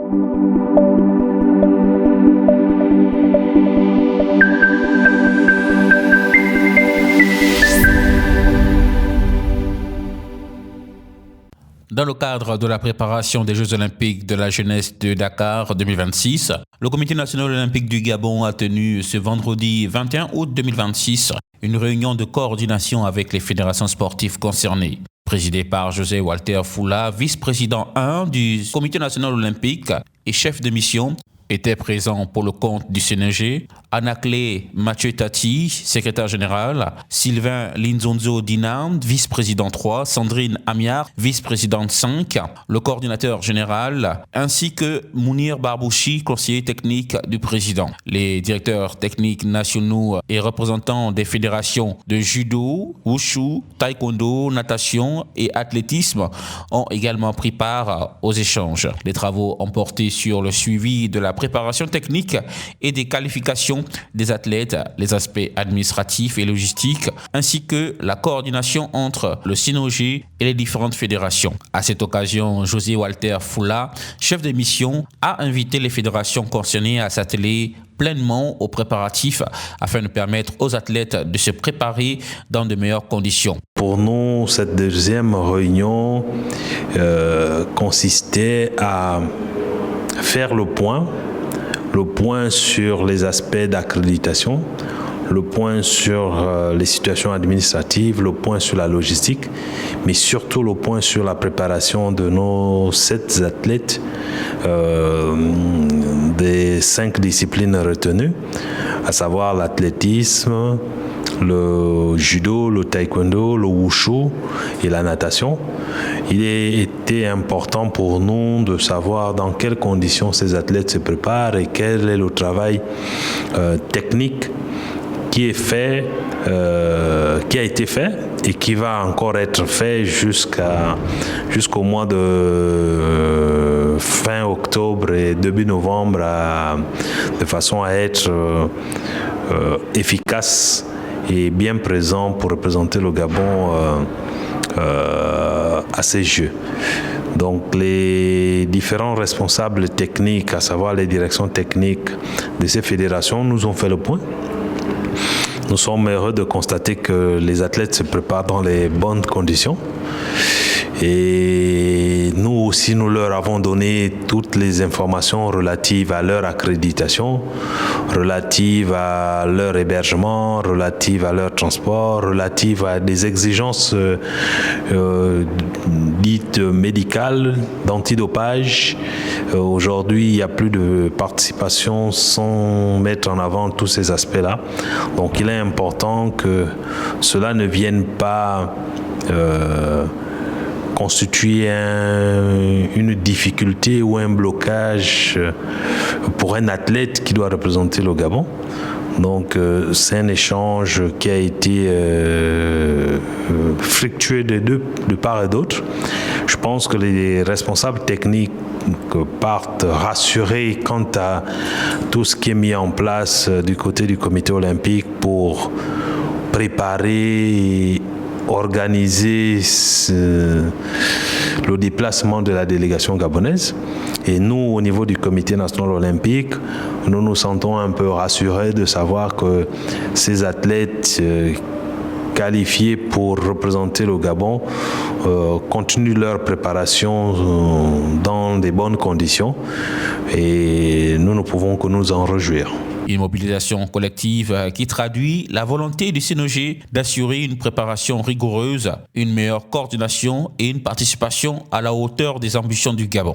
Dans le cadre de la préparation des Jeux olympiques de la jeunesse de Dakar 2026, le Comité national olympique du Gabon a tenu ce vendredi 21 août 2026 une réunion de coordination avec les fédérations sportives concernées. Présidé par José Walter Foula, vice-président 1 du Comité national olympique et chef de mission, était présent pour le compte du CNG, Anaclé Mathieu Tati, secrétaire général, Sylvain Linzonzo Dinam, vice-président 3, Sandrine Amiar, vice-présidente 5, le coordinateur général, ainsi que Mounir Barbouchi, conseiller technique du président. Les directeurs techniques nationaux et représentants des fédérations de judo, wushu, taekwondo, natation et athlétisme ont également pris part aux échanges. Les travaux ont porté sur le suivi de la préparation technique et des qualifications des athlètes, les aspects administratifs et logistiques, ainsi que la coordination entre le CNOG et les différentes fédérations. À cette occasion, José Walter Foula, chef de mission, a invité les fédérations concernées à s'atteler pleinement aux préparatifs afin de permettre aux athlètes de se préparer dans de meilleures conditions. Pour nous, cette deuxième réunion consistait à faire le point sur les aspects d'accréditation, le point sur les situations administratives, le point sur la logistique, mais surtout le point sur la préparation de nos 7 athlètes des 5 disciplines retenues, à savoir l'athlétisme, le judo, le taekwondo, le wushu et la natation. Il était important pour nous de savoir dans quelles conditions ces athlètes se préparent et quel est le travail technique qui a été fait et qui va encore être fait jusqu'au mois de fin octobre et début novembre de façon à être efficace et bien présent pour représenter le Gabon à ces Jeux. Donc les différents responsables techniques, à savoir les directions techniques de ces fédérations, nous ont fait le point. Nous sommes heureux de constater que les athlètes se préparent dans les bonnes conditions. Et nous aussi, nous leur avons donné toutes les informations relatives à leur accréditation, relatives à leur hébergement, relatives à leur transport, relatives à des exigences dites médicales, d'antidopage. Aujourd'hui, il n'y a plus de participation sans mettre en avant tous ces aspects-là. Donc, il est important que cela ne vienne pas constituer une difficulté ou un blocage pour un athlète qui doit représenter le Gabon. Donc c'est un échange qui a été fructueux de part et d'autre. Je pense que les responsables techniques partent rassurés quant à tout ce qui est mis en place du côté du comité olympique pour préparer et organiser le déplacement de la délégation gabonaise. Et nous, au niveau du comité national olympique, nous nous sentons un peu rassurés de savoir que ces athlètes qualifiés pour représenter le Gabon continuent leur préparation dans des bonnes conditions et nous ne pouvons que nous en réjouir. Une mobilisation collective qui traduit la volonté du CNOG d'assurer une préparation rigoureuse, une meilleure coordination et une participation à la hauteur des ambitions du Gabon.